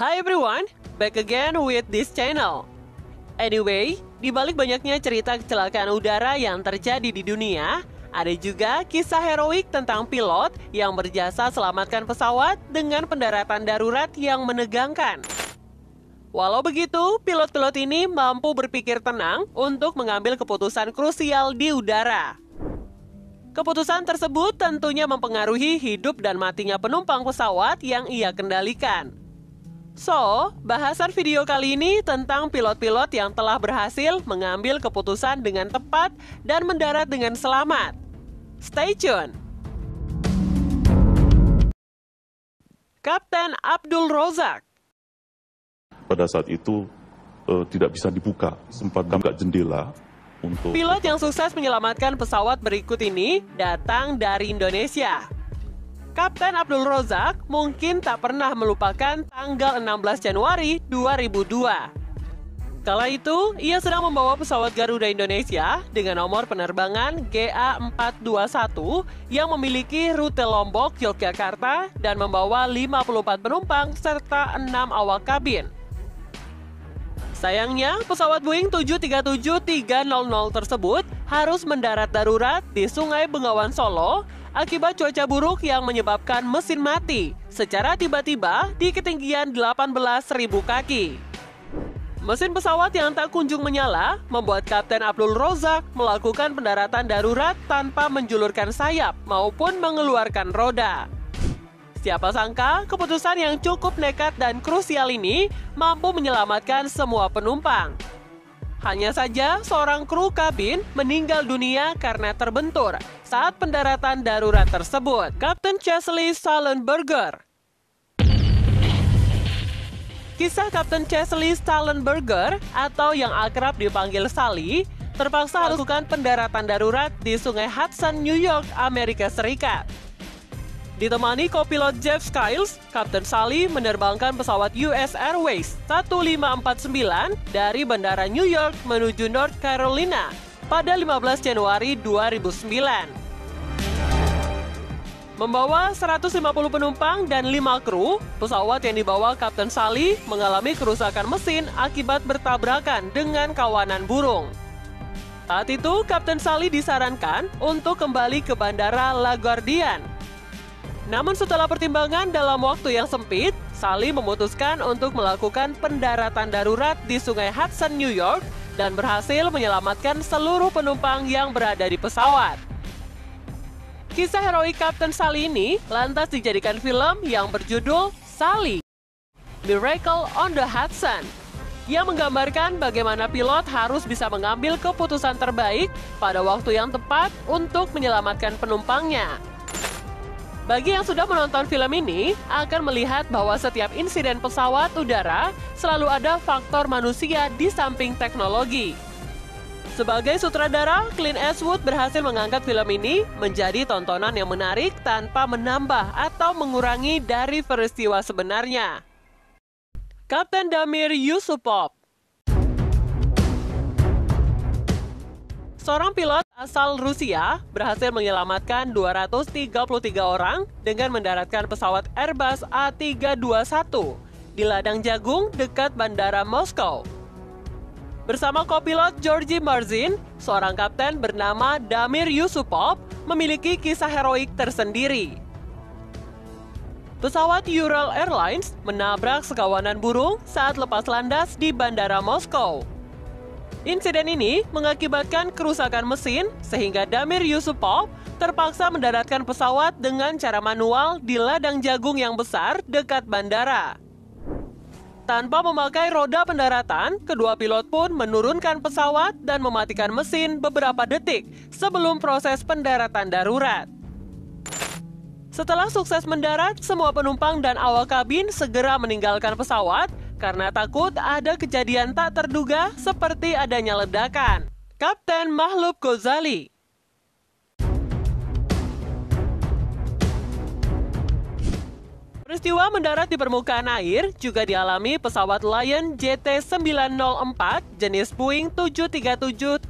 Hi everyone, back again with this channel. Anyway, di balik banyaknya cerita kecelakaan udara yang terjadi di dunia, ada juga kisah heroik tentang pilot yang berjasa selamatkan pesawat dengan pendaratan darurat yang menegangkan. Walau begitu, pilot-pilot ini mampu berpikir tenang untuk mengambil keputusan krusial di udara. Keputusan tersebut tentunya mempengaruhi hidup dan matinya penumpang pesawat yang ia kendalikan. So, bahasan video kali ini tentang pilot-pilot yang telah berhasil mengambil keputusan dengan tepat dan mendarat dengan selamat. Stay tune! Kapten Abdul Razak. Pada saat itu tidak bisa dibuka, sempat buka jendela untuk... Pilot yang sukses menyelamatkan pesawat berikut ini datang dari Indonesia. Kapten Abdul Razak mungkin tak pernah melupakan tanggal 16 Januari 2002. Kala itu, ia sedang membawa pesawat Garuda Indonesia dengan nomor penerbangan GA421 yang memiliki rute Lombok, Yogyakarta dan membawa 54 penumpang serta 6 awak kabin. Sayangnya, pesawat Boeing 737-300 tersebut harus mendarat darurat di Sungai Bengawan Solo akibat cuaca buruk yang menyebabkan mesin mati secara tiba-tiba di ketinggian 18.000 kaki. Mesin pesawat yang tak kunjung menyala membuat Kapten Abdul Razak melakukan pendaratan darurat tanpa menjulurkan sayap maupun mengeluarkan roda. Siapa sangka keputusan yang cukup nekat dan krusial ini mampu menyelamatkan semua penumpang. Hanya saja seorang kru kabin meninggal dunia karena terbentur saat pendaratan darurat tersebut. Kapten Chesley Sullenberger. Kisah Kapten Chesley Sullenberger atau yang akrab dipanggil Sally terpaksa melakukan pendaratan darurat di Sungai Hudson, New York, Amerika Serikat. Ditemani kopilot Jeff Skiles, Kapten Sally menerbangkan pesawat US Airways 1549 dari Bandara New York menuju North Carolina pada 15 Januari 2009. Membawa 150 penumpang dan 5 kru, pesawat yang dibawa Kapten Sally mengalami kerusakan mesin akibat bertabrakan dengan kawanan burung. Saat itu, Kapten Sally disarankan untuk kembali ke Bandara LaGuardia. Namun setelah pertimbangan dalam waktu yang sempit, Sally memutuskan untuk melakukan pendaratan darurat di Sungai Hudson, New York dan berhasil menyelamatkan seluruh penumpang yang berada di pesawat. Kisah heroik Kapten Sally ini lantas dijadikan film yang berjudul Sally, Miracle on the Hudson, yang menggambarkan bagaimana pilot harus bisa mengambil keputusan terbaik pada waktu yang tepat untuk menyelamatkan penumpangnya. Bagi yang sudah menonton film ini, akan melihat bahwa setiap insiden pesawat udara selalu ada faktor manusia di samping teknologi. Sebagai sutradara, Clint Eastwood berhasil mengangkat film ini menjadi tontonan yang menarik tanpa menambah atau mengurangi dari peristiwa sebenarnya. Kapten Damir Yusupov. Seorang pilot asal Rusia berhasil menyelamatkan 233 orang dengan mendaratkan pesawat Airbus A321 di ladang jagung dekat Bandara Moskow. Bersama kopilot Georgy Marzin, seorang kapten bernama Damir Yusupov memiliki kisah heroik tersendiri. Pesawat Ural Airlines menabrak sekawanan burung saat lepas landas di Bandara Moskow. Insiden ini mengakibatkan kerusakan mesin sehingga Damir Yusupov terpaksa mendaratkan pesawat dengan cara manual di ladang jagung yang besar dekat bandara. Tanpa memakai roda pendaratan, kedua pilot pun menurunkan pesawat dan mematikan mesin beberapa detik sebelum proses pendaratan darurat. Setelah sukses mendarat, semua penumpang dan awak kabin segera meninggalkan pesawat karena takut ada kejadian tak terduga seperti adanya ledakan. Kapten Mahlub Ghazali. Peristiwa mendarat di permukaan air juga dialami pesawat Lion JT904 jenis Boeing 737-300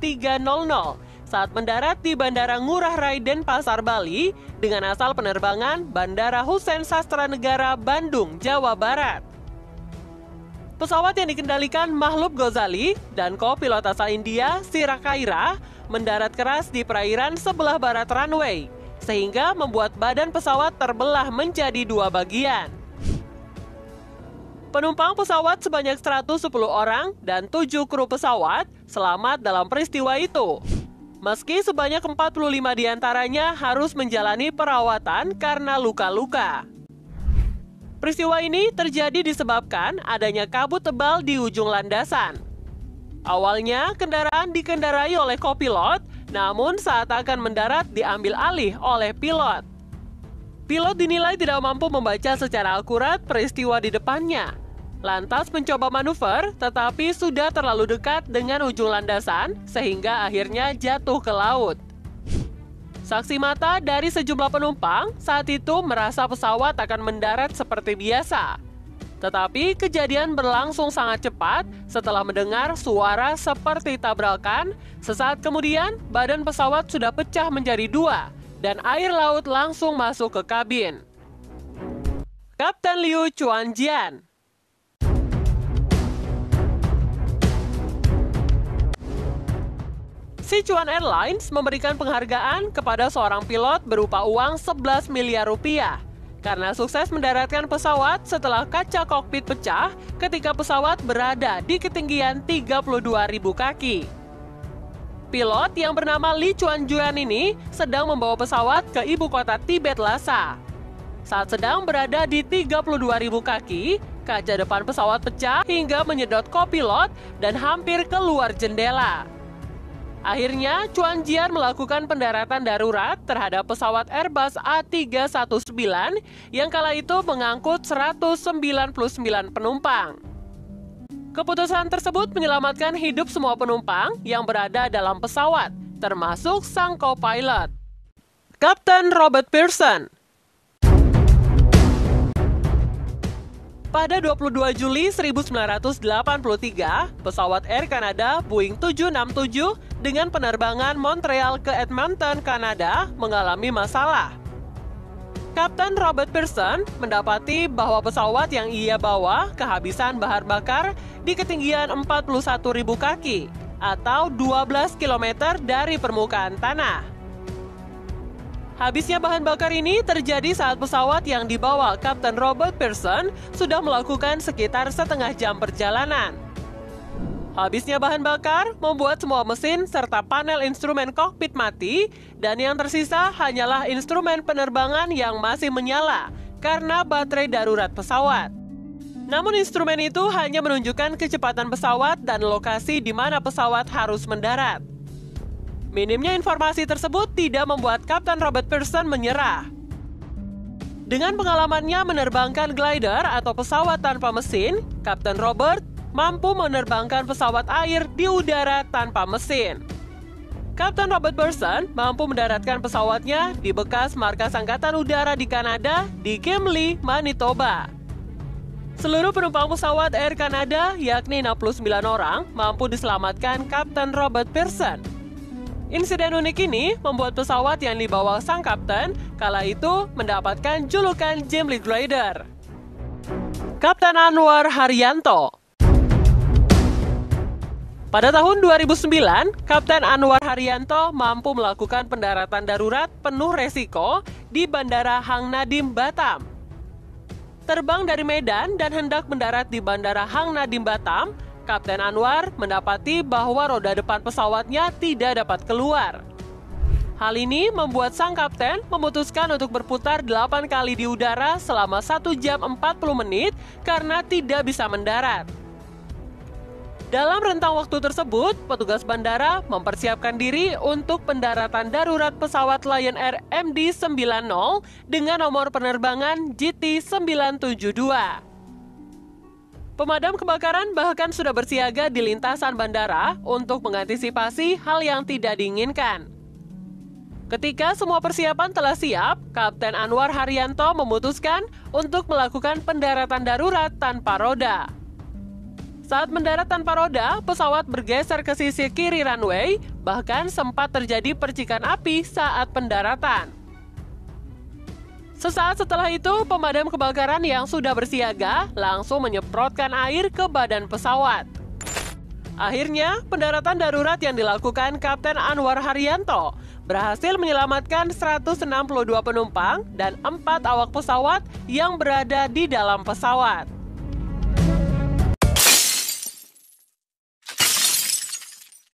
saat mendarat di Bandara Ngurah Rai Denpasar, Bali dengan asal penerbangan Bandara Hussein Sastranegara, Bandung, Jawa Barat. pesawat yang dikendalikan Mahlub Ghazali dan kopilot asal India, Sira Kaira, mendarat keras di perairan sebelah barat runway, sehingga membuat badan pesawat terbelah menjadi dua bagian. Penumpang pesawat sebanyak 110 orang dan 7 kru pesawat selamat dalam peristiwa itu. Meski sebanyak 45 diantaranya harus menjalani perawatan karena luka-luka. Peristiwa ini terjadi disebabkan adanya kabut tebal di ujung landasan. Awalnya kendaraan dikendarai oleh kopilot, namun saat akan mendarat diambil alih oleh pilot. Pilot dinilai tidak mampu membaca secara akurat peristiwa di depannya. Lantas mencoba manuver, tetapi sudah terlalu dekat dengan ujung landasan sehingga akhirnya jatuh ke laut. Saksi mata dari sejumlah penumpang saat itu merasa pesawat akan mendarat seperti biasa. Tetapi kejadian berlangsung sangat cepat setelah mendengar suara seperti tabrakan. Sesaat kemudian, badan pesawat sudah pecah menjadi dua dan air laut langsung masuk ke kabin. Kapten Liu Chuanjian. Sichuan Airlines memberikan penghargaan kepada seorang pilot berupa uang 11 miliar rupiah karena sukses mendaratkan pesawat setelah kaca kokpit pecah ketika pesawat berada di ketinggian 32.000 kaki. Pilot yang bernama Li Chuanjuan ini sedang membawa pesawat ke ibu kota Tibet Lhasa. Saat sedang berada di 32.000 kaki, kaca depan pesawat pecah hingga menyedot kopilot dan hampir keluar jendela. Akhirnya, Chuanjian melakukan pendaratan darurat terhadap pesawat Airbus A319 yang kala itu mengangkut 199 penumpang. Keputusan tersebut menyelamatkan hidup semua penumpang yang berada dalam pesawat, termasuk sang co-pilot. Kapten Robert Pearson. Pada 22 Juli 1983, pesawat Air Canada Boeing 767 dengan penerbangan Montreal ke Edmonton, Kanada mengalami masalah. Kapten Robert Pearson mendapati bahwa pesawat yang ia bawa kehabisan bahan bakar di ketinggian 41.000 kaki atau 12 km dari permukaan tanah. Habisnya bahan bakar ini terjadi saat pesawat yang dibawa Kapten Robert Pearson sudah melakukan sekitar setengah jam perjalanan. Habisnya bahan bakar membuat semua mesin serta panel instrumen kokpit mati dan yang tersisa hanyalah instrumen penerbangan yang masih menyala karena baterai darurat pesawat. Namun instrumen itu hanya menunjukkan kecepatan pesawat dan lokasi di mana pesawat harus mendarat. Minimnya informasi tersebut tidak membuat Kapten Robert Pearson menyerah. Dengan pengalamannya menerbangkan glider atau pesawat tanpa mesin, Kapten Robert mampu menerbangkan pesawat air di udara tanpa mesin. Kapten Robert Pearson mampu mendaratkan pesawatnya di bekas markas Angkatan Udara di Kanada di Gimli, Manitoba. Seluruh penumpang pesawat Air Canada, yakni 69 orang, mampu diselamatkan Kapten Robert Pearson. Insiden unik ini membuat pesawat yang dibawa sang kapten kala itu mendapatkan julukan Gimli Glider. Kapten Anwar Haryanto. Pada tahun 2009, Kapten Anwar Haryanto mampu melakukan pendaratan darurat penuh resiko di Bandara Hang Nadiem, Batam. Terbang dari Medan dan hendak mendarat di Bandara Hang Nadiem, Batam, Kapten Anwar mendapati bahwa roda depan pesawatnya tidak dapat keluar. Hal ini membuat sang kapten memutuskan untuk berputar 8 kali di udara selama 1 jam 40 menit karena tidak bisa mendarat. Dalam rentang waktu tersebut, petugas bandara mempersiapkan diri untuk pendaratan darurat pesawat Lion Air MD-90 dengan nomor penerbangan GT972. Pemadam kebakaran bahkan sudah bersiaga di lintasan bandara untuk mengantisipasi hal yang tidak diinginkan. Ketika semua persiapan telah siap, Kapten Anwar Haryanto memutuskan untuk melakukan pendaratan darurat tanpa roda. Saat mendarat tanpa roda, pesawat bergeser ke sisi kiri runway, bahkan sempat terjadi percikan api saat pendaratan. Sesaat setelah itu, pemadam kebakaran yang sudah bersiaga langsung menyemprotkan air ke badan pesawat. Akhirnya, pendaratan darurat yang dilakukan Kapten Anwar Haryanto berhasil menyelamatkan 162 penumpang dan 4 awak pesawat yang berada di dalam pesawat.